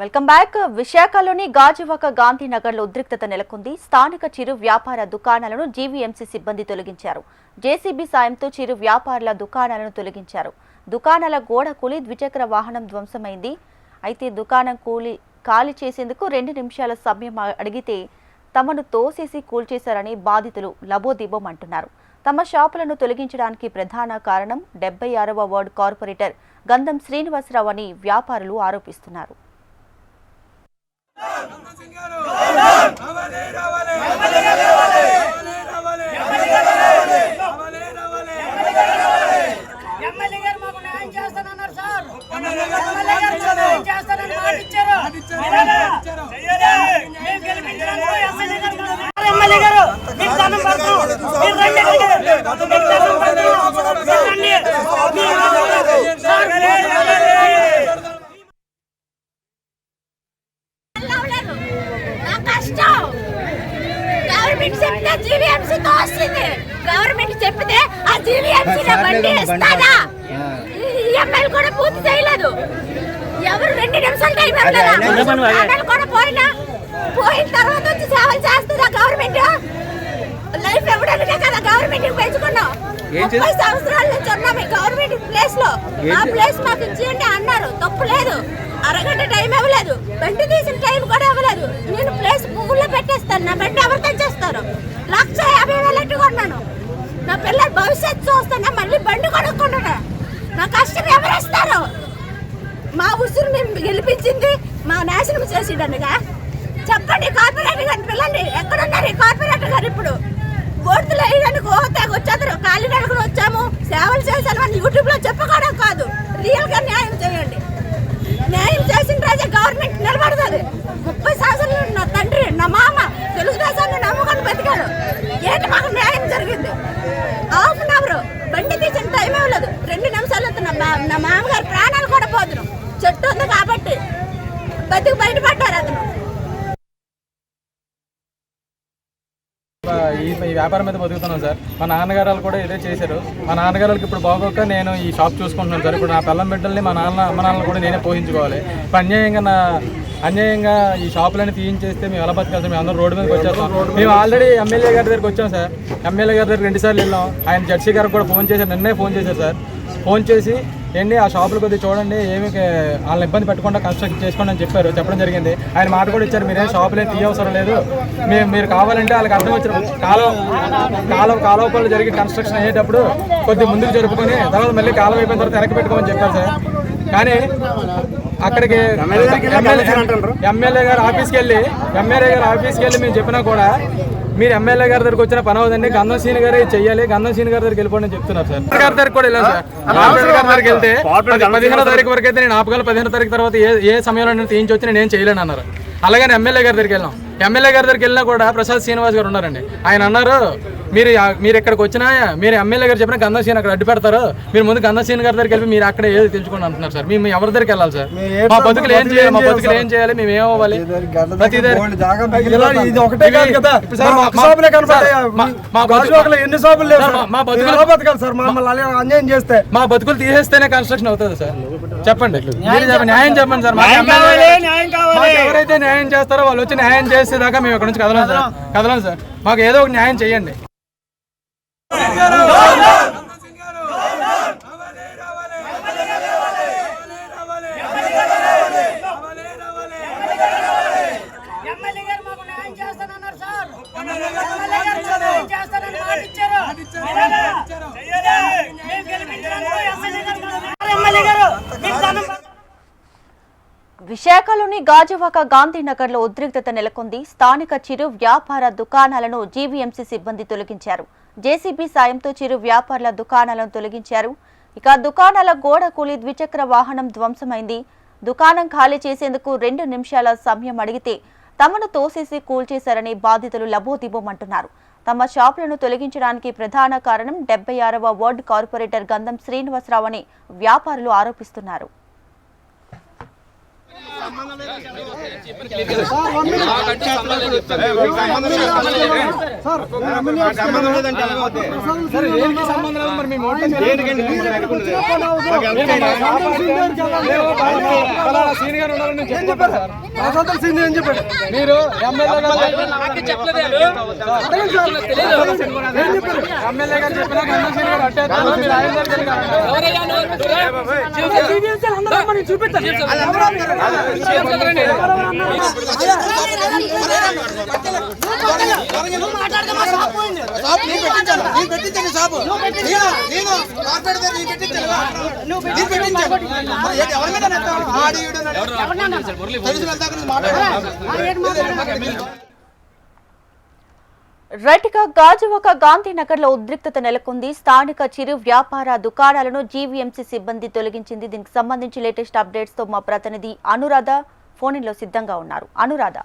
Welcome back. విశాఖలోని గాజువాక గాంధీనగర్లో ఉద్రిక్తత నెలకొంది. స్థానిక చిరు వ్యాపార దుకాణాలను జీవీఎంసీ సిబ్బంది తొలగించారు. జేసీబీ సాయంతో చిరు వ్యాపారుల దుకాణాలను తొలగించారు. దుకాణాల గోడ కూలి ద్విచక్ర వాహనం ధ్వంసమైంది. అయితే దుకాణం ఖాళీ చేసేందుకు 2 నిమిషాల సమయం అడిగితే తమను తోసేసి కూల్చేశారని బాధితులు లబోదిబోం అంటున్నారు. తమ షాపులను తొలగించడానికి ప్రధాన కారణం 76వ వార్డు కార్పొరేటర్ గంధం శ్రీనివాసరావు అని వ్యాపారులు ఆరోపిస్తున్నారు. గవర్నమెంట్ చెప్తే ఆ జీవీఎంసీలో బండి ఇస్తారా? ఈఎంఐలు కూడా పూర్తి చేయలేదు. ఎవరు 2 నిమిషాలు టైం ఇవ్వలేదు. కూడా పోయిన తర్వాత వచ్చి సేవలు చేస్తుందా గవర్నమెంట్? లైఫ్ ఇవ్వడానికే కదా గవర్నమెంట్ పెంచుకున్నాం. 30 సంవత్సరాల నుంచి ఉన్నాం ఈ గవర్నమెంట్ ప్లేస్ లో. ఆ ప్లేస్ మాకు ఇచ్చేయండి అన్నారు, తప్పు లేదు. అరగంట టైం ఇవ్వలేదు, బండి తీసిన టైం కూడా ఇవ్వలేదు. నేను ప్లేస్ పువ్వుల్లో పెట్టేస్తాను, నా బండి ఎవరు తెచ్చేస్తారు? 1,50,000 కొన్నాను. నా పిల్లల భవిష్యత్తు చూస్తాను, మళ్ళీ బండి కొనుక్కున్నాను. నా కష్టం ఎవరు ఇస్తారు? మా ఉసురు మేము గెలిపించింది మా నాశనం చేసేటండుగా. చెప్పండి కార్పొరేటర్ గారిని పిల్లండి, ఎక్కడున్నారు ఈ కార్పొరేటర్ గారు? ఇప్పుడు ఓట్లు వేయడానికి వచ్చారు, ఖాళీ నడుకుని వచ్చాము, సేవలు చేశాను అని యూట్యూబ్ లో చెప్పుకోవడం కాదు, రియల్ గా న్యాయం చేయండి. న్యాయం చేసిన రోజే గవర్నమెంట్ నిలబడుతుంది. 30 సంవత్సరాలు నా తండ్రి నా మామ తెలుగుదేశాన్ని నమ్ముకొని బతికాడు. ఏంటి మాకు న్యాయం జరిగింది? హాఫ్ అన్ అవర్ బండి తీసిన టైం ఇవ్వలేదు. 2 నిమిషాలు నా మామగారు ప్రాణాలు కూడా పోతున్నాం. చెట్టు ఉంది కాబట్టి బతికి బయటపడ్డారు అతను. ఈ వ్యాపారం మీద బతుకుతున్నాం సార్. మా నాన్నగారు కూడా ఇదే చేశారు. మా నాన్నగారికి ఇప్పుడు బాగోక నేను ఈ షాప్ చూసుకుంటున్నాను సార్. ఇప్పుడు నా పిల్లం బిడ్డల్ని మా అమ్మ నాన్నలు కూడా నేనే పోషించుకోవాలి. ఇప్పుడు అన్యాయంగా ఈ షాపులన్నీ తీయించేస్తే మేము ఎలా బతకాలి? మేము అందరం రోడ్డు మీదకి వచ్చేస్తాం. మేము ఆల్రెడీ ఎమ్మెల్యే గారి దగ్గరికి వచ్చాం సార్. ఎమ్మెల్యే గారి దగ్గర 2 సార్లు వెళ్ళాం. ఆయన జడ్సీ గారికి కూడా ఫోన్ చేశారు, నిన్నే ఫోన్ చేశారు సార్. ఫోన్ చేసి ఏంటి ఆ షాపులు కొద్దిగా చూడండి, ఏమి వాళ్ళని ఇబ్బంది పెట్టకుండా కన్స్ట్రక్షన్ చేసుకోండి అని చెప్పడం జరిగింది. ఆయన మాట కూడా ఇచ్చారు, మీరేం షాపులే తీయవసరం లేదు, మీరు కావాలంటే వాళ్ళకి అర్థం వచ్చిన కాలువ పనులు జరిగి కన్స్ట్రక్షన్ అయ్యేటప్పుడు కొద్దిగా ముందుకు జరుపుకొని తర్వాత మళ్ళీ కాలువ అయిపోయిన తర్వాత వెనక్కి పెట్టుకోమని చెప్పారు సార్. కానీ అక్కడికి ఎమ్మెల్యే గారు ఆఫీస్కి వెళ్ళి మేము చెప్పినా కూడా మీరు ఎమ్మెల్యే గారి దగ్గరికి వచ్చిన పని అవుదండి, గంధం సీని గారే చెయ్యాలి, గంధం సీని గారి దగ్గరికి వెళ్ళిపోండి అని చెప్తున్నారు సార్. గారి దగ్గర కూడా వెళ్ళాను సార్. గారి దగ్గరికి వెళ్తే 15వ తారీఖు వరకు అయితే నేను ఆపగలను, 15వ తారీఖు తర్వాత ఏ సమయంలో నేను తీయించొచ్చి నేను చేయలేను అన్నారు. అలాగని ఎమ్మెల్యే గారి దగ్గరికి వెళ్ళాం. ఎమ్మెల్యే గారి దగ్గరికి వెళ్ళినా కూడా ప్రసాద్ శ్రీనివాస్ గారు ఉన్నారండి. ఆయన అన్నారు, మీరు ఇక్కడికి వచ్చినా మీరు ఎమ్మెల్యే గారు చెప్పిన గంధం సీన్ అక్కడ అడ్డు పెడతారు, మీరు ముందు గంధం సీన్ గారి దగ్గరికి వెళ్ళి మీరు అక్కడ ఏది తెలుసుకోండి అంటున్నారు సార్. మేము ఎవరి దగ్గరికి వెళ్ళాలి సార్? మా బతుకులు ఏం చేయాలి? మేము ఏమవ్వాలి? మా బతుకులు తీసేస్తేనే కన్స్ట్రక్షన్ అవుతుంది సార్. చెప్పండి, న్యాయం చెప్పండి సార్. ఎవరైతే న్యాయం చేస్తారో వాళ్ళు వచ్చి న్యాయం చేసేదాకా మేము ఇక్కడ నుంచి కదలం సార్. మాకు ఏదో ఒక న్యాయం చేయండి. విశాఖలోని గాజువాక గాంధీనగర్లో ఉద్రిక్తత నెలకొంది. స్థానిక చిరు వ్యాపార దుకాణాలను జీవీఎంసీ సిబ్బంది తొలగించారు. జేసీబీ సాయంతో చిరు వ్యాపారుల దుకాణాలను తొలగించారు. ఇక దుకాణాల గోడ కూలి ద్విచక్ర వాహనం ధ్వంసమైంది. దుకాణం ఖాళీ చేసేందుకు 2 నిమిషాల సమయం అడిగితే తమను తోసేసి కూల్చేశారని బాధితులు లబోదిబోమంటున్నారు. తమ షాపులను తొలగించడానికి ప్రధాన కారణం 76వ వార్డు కార్పొరేటర్ గంధం శ్రీనివాసరావు అని వ్యాపారులు ఆరోపిస్తున్నారు. మీరు ఎమ్మెల్యే గారు రైట్గా గాజువాక గాంధీనగర్లో ఉద్రిక్తత నెలకొంది. స్థానిక చిరు వ్యాపార దుకాణాలను జీవీఎంసీ సిబ్బంది తొలగించింది. దీనికి సంబంధించి లేటెస్ట్ అప్డేట్స్ తో మా ప్రతినిధి అనురాధ ఫోన్ లో సిద్ధంగా ఉన్నారు. అనురాధ,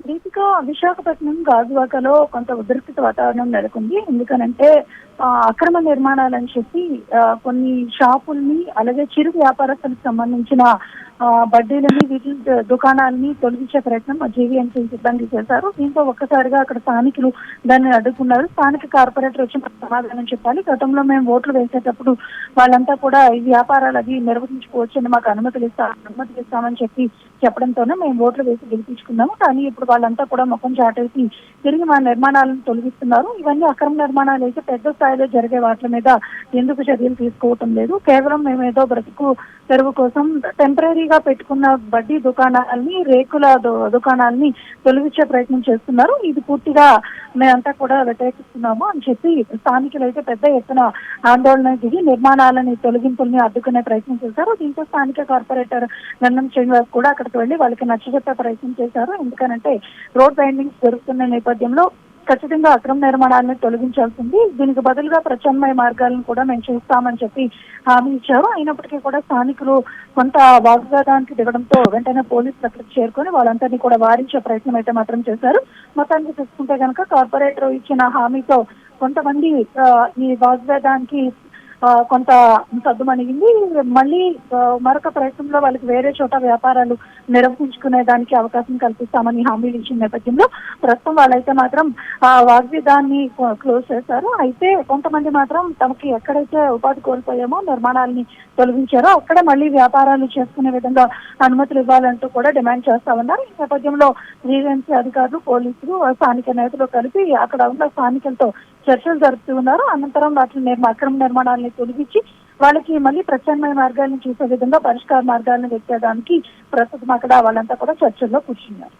రీతిగా విశాఖపట్నం గాజువాకలో కొంత ఉద్రిక్తత వాతావరణం నెలకొంది. ఎందుకనంటే అక్రమ నిర్మాణాలని చెప్పి కొన్ని షాపుల్ని అలాగే చిరు వ్యాపారస్తులకు సంబంధించిన బడ్డీలని వీటి దుకాణాలని తొలగించే ప్రయత్నం జీవీఎంసీ సిబ్బంది చేశారు. దీంతో ఒక్కసారిగా అక్కడ స్థానికులు దాన్ని అడ్డుకున్నారు. స్థానిక కార్పొరేటర్ వచ్చి సమాధానం చెప్పాలి. గతంలో మేము ఓట్లు వేసేటప్పుడు వాళ్ళంతా కూడా ఈ వ్యాపారాలు అవి నిర్వహించుకోవచ్చని మాకు అనుమతులు ఇస్తామని చెప్పడంతోనే మేము ఓట్లు వేసి గెలిపించుకున్నాము. కానీ ఇప్పుడు వాళ్ళంతా కూడా ముఖం చాటేసి తిరిగి మా నిర్మాణాలను తొలగిస్తున్నారు. ఇవన్నీ అక్రమ నిర్మాణాలు అయితే పెద్ద స్థాయిలో జరిగే వాటి మీద ఎందుకు చర్యలు తీసుకోవటం లేదు. కేవలం మేమేదో బ్రతుకు తెరువు కోసం టెంపరీగా పెట్టుకున్న బడ్డీ దుకాణాలని, రేకుల దుకాణాలని తొలగించే ప్రయత్నం చేస్తున్నారు. ఇది పూర్తిగా మేమంతా కూడా వ్యతిరేకిస్తున్నాము అని చెప్పి స్థానికులు అయితే పెద్ద ఎత్తున ఆందోళన దిగి నిర్మాణాలని తొలగింపుల్ని అడ్డుకునే ప్రయత్నం చేశారు. దీంతో స్థానిక కార్పొరేటర్ గన్నం శ్రీనివాస్ కూడా అక్కడికి వెళ్లి వాళ్ళకి నచ్చజెప్పే ప్రయత్నం చేశారు. ఎందుకనంటే రోడ్ బైండింగ్స్ జరుగుతున్న నేపథ్యంలో ఖచ్చితంగా అక్రమ నిర్మాణాలను తొలగించాల్సింది. దీనికి బదులుగా ప్రత్యామ్నాయ మార్గాలను కూడా మేము చూస్తామని చెప్పి హామీ ఇచ్చారు. అయినప్పటికీ కూడా స్థానికులు కొంత వాగ్వాదానికి దిగడంతో వెంటనే పోలీసులు అక్కడికి చేరుకొని వాళ్ళందరినీ కూడా వారించే ప్రయత్నం అయితే మాత్రం చేశారు. మొత్తానికి చూసుకుంటే కనుక కార్పొరేటర్ ఇచ్చిన హామీతో కొంతమంది ఈ వాగ్వాదానికి కొంత సద్దుమణిగింది. మళ్ళీ మరొక ప్రయత్నంలో వాళ్ళకి వేరే చోట వ్యాపారాలు నిర్వహించుకునే దానికి అవకాశం కల్పిస్తామని హామీలు ఇచ్చిన నేపథ్యంలో ప్రస్తుతం వాళ్ళైతే మాత్రం వాగ్విదాన్ని క్లోజ్ చేశారు. అయితే కొంతమంది మాత్రం తమకి ఎక్కడైతే ఉపాధి కోల్పోయామో నిర్మాణాలని తొలగించారో అక్కడ మళ్ళీ వ్యాపారాలు చేసుకునే విధంగా అనుమతులు ఇవ్వాలంటూ కూడా డిమాండ్ చేస్తా ఉన్నారు. ఈ నేపథ్యంలో జీవీఎంసీ అధికారులు, పోలీసులు, స్థానిక నేతలు కలిపి అక్కడ ఉన్న స్థానికులతో చర్చలు జరుపుతూ ఉన్నారు. అనంతరం వాటిని అక్రమ నిర్మాణాలని తొలగించి వాళ్ళకి మళ్ళీ ప్రత్యామ్నాయ మార్గాలను చూసే విధంగా పరిష్కార మార్గాలను వెతకడానికి ప్రస్తుతం అక్కడ వాళ్ళంతా కూడా చర్చల్లో కూర్చున్నారు.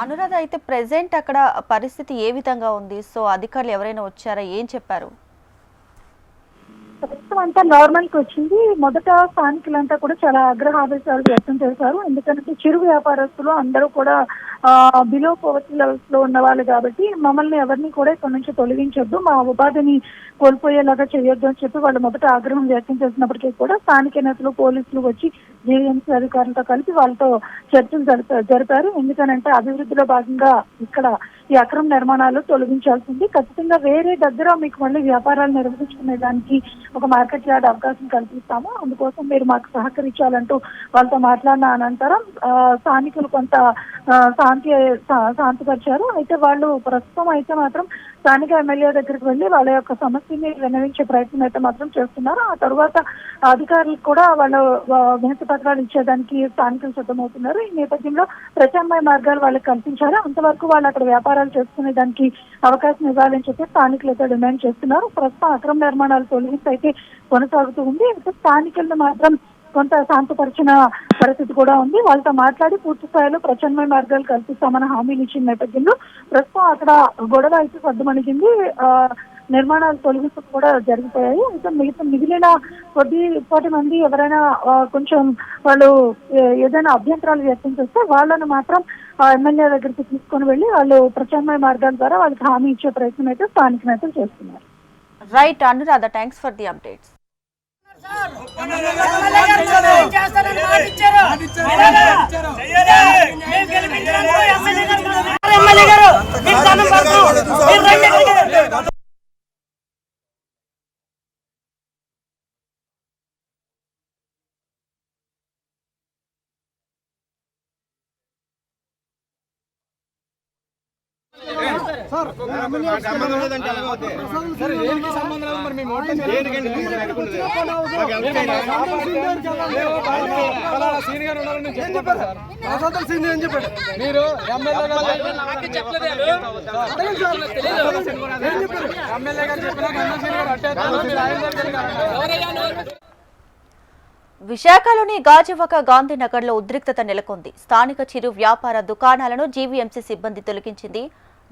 అనురాధ, అయితే ప్రెసెంట్ అక్కడ పరిస్థితి ఏ విధంగా ఉంది? సో అధికారులు ఎవరైనా వచ్చారా? ఏం చెప్పారు? ప్రస్తుతం అంతా నార్మల్ కి వచ్చింది. మొదట స్థానికులంతా కూడా చాలా ఆగ్రహావేశాలు వ్యక్తం చేశారు. ఎందుకంటే చిరు వ్యాపారస్తులు అందరూ కూడా బిలో పవర్టీ లెవెల్స్ లో ఉన్న వాళ్ళు కాబట్టి మమ్మల్ని ఎవరిని కూడా ఇక్కడ నుంచి తొలగించొద్దు, మా ఉపాధిని కోల్పోయేలాగా చేయొద్దు అని చెప్పి వాళ్ళు మొదట ఆగ్రహం వ్యక్తం చేసినప్పటికీ కూడా స్థానిక నేతలు, పోలీసులు వచ్చి జీవీఎంసీ అధికారులతో కలిపి వాళ్ళతో చర్చలు జరిపారు. ఎందుకనంటే అభివృద్ధిలో భాగంగా ఇక్కడ ఈ అక్రమ నిర్మాణాలు తొలగించాల్సింది. ఖచ్చితంగా వేరే దగ్గర మీకు మళ్ళీ వ్యాపారాలు నిర్వహించుకునే దానికి ఒక మార్కెట్ యార్డ్ అవకాశం కల్పిస్తాము, అందుకోసం మీరు మాకు సహకరించాలంటూ వాళ్ళతో మాట్లాడిన అనంతరం స్థానికులు కొంత శాంతిపరిచారు. అయితే వాళ్ళు ప్రస్తుతం అయితే మాత్రం స్థానిక ఎమ్మెల్యే దగ్గరికి వెళ్లి వాళ్ళ యొక్క సమస్యని విన్నవించే ప్రయత్నం అయితే మాత్రం చేస్తున్నారు. ఆ తర్వాత అధికారులకు కూడా వాళ్ళు వినతి పత్రాలు ఇచ్చేదానికి స్థానికులు సిద్ధమవుతున్నారు. ఈ నేపథ్యంలో ప్రత్యామ్నాయ మార్గాలు వాళ్ళకి కల్పించారు. అంతవరకు వాళ్ళు అక్కడ వ్యాపారాలు చేసుకునే దానికి అవకాశం ఇవ్వాలని చెప్పి స్థానికులు అయితే డిమాండ్ చేస్తున్నారు. ప్రస్తుతం అక్రమ నిర్మాణాలు తొలగించి అయితే కొనసాగుతూ ఉంది. అయితే స్థానికులను మాత్రం కొంత శాంతపరిచిన పరిస్థితి కూడా ఉంది. వాళ్ళతో మాట్లాడి పూర్తి స్థాయిలో ప్రత్యామ్నాయ మార్గాలు కల్పిస్తామని హామీలు ఇచ్చిన నేపథ్యంలో ప్రస్తుతం అక్కడ గొడవ అయితే సద్దుమణిగింది. నిర్మాణాలు తొలగింపు కూడా జరిగిపోయాయి. అయితే మిగిలిన కొద్ది మంది ఎవరైనా కొంచెం వాళ్ళు ఏదైనా అభ్యంతరాలు వ్యక్తం చేస్తే వాళ్ళను మాత్రం ఎమ్మెల్యే దగ్గరికి తీసుకొని వెళ్ళి వాళ్ళు ప్రత్యామ్నాయ మార్గాల ద్వారా వాళ్ళకి హామీ ఇచ్చే ప్రయత్నం అయితే స్థానిక నేతలు చేస్తున్నారు. Right Anuradha, thanks for the updates. సరే దేనికి సంబంధం లేదు మరి మీ మోటార్ సీన్ గారు ఉన్నారని నేను చెప్తాను సార్. మీరు ఎమ్మెల్యే గారు చెప్పినాక ఎమ్మెల్సీ గారు అట్టేస్తారు మీరు ఆయన దగ్గరికి విశాఖలోని గాజువాక గాంధీనగర్లో ఉద్రిక్తత నెలకొంది. స్థానిక చిరు వ్యాపార దుకాణాలను జీవీఎంసీ సిబ్బంది తొలగించింది.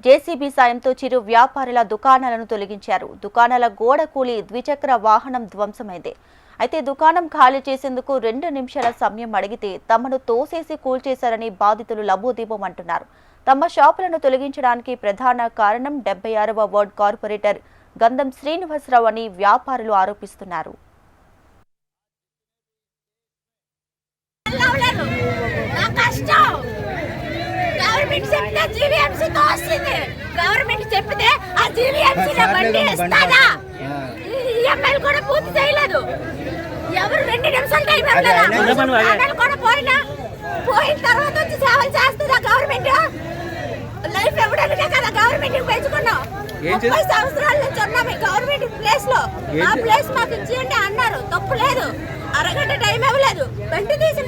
జేసీబీ సాయంతో చిరు వ్యాపారుల దుకాణాలను తొలగించారు. దుకాణాల గోడ కూలి ద్విచక్ర వాహనం ధ్వంసమైంది. అయితే దుకాణం ఖాళీ చేసేందుకు 2 నిమిషాల సమయం అడిగితే తమను తోసేసి కూల్చేశారని బాధితులు లబోదీపం అంటున్నారు. తమ షాపులను తొలగించడానికి ప్రధాన కారణం 76వ వార్డు కార్పొరేటర్ గంధం శ్రీనివాసరావు అని వ్యాపారులు ఆరోపిస్తున్నారు. నా కష్టం గవర్నమెంట్ చెప్తే జీవీఎంసీ తో వస్తుంది. గవర్నమెంట్ చెప్తే ఆ జీవీఎంసీ లో బండి ఇస్తారా? ఈఎంఐలు కూడా పూర్తి చేయలేదు. ఎవరు 2 నిమిషాలు టైం ఇవ్వలేదు. కూడా పోయిన తర్వాత వచ్చి సేవలు చేస్తుందా గవర్నమెంట్? లైఫ్ ఇవ్వడానికే కదా గవర్నమెంట్ పెంచుకున్నాం. 30 సంవత్సరాల నుంచి ఉన్నాం ఈ గవర్నమెంట్ ప్లేస్ లో. ఆ ప్లేస్ మాకు ఇచ్చేయండి అన్నారు, తప్పు లేదు. అరగంట టైం ఇవ్వలేదు. బండి తీసి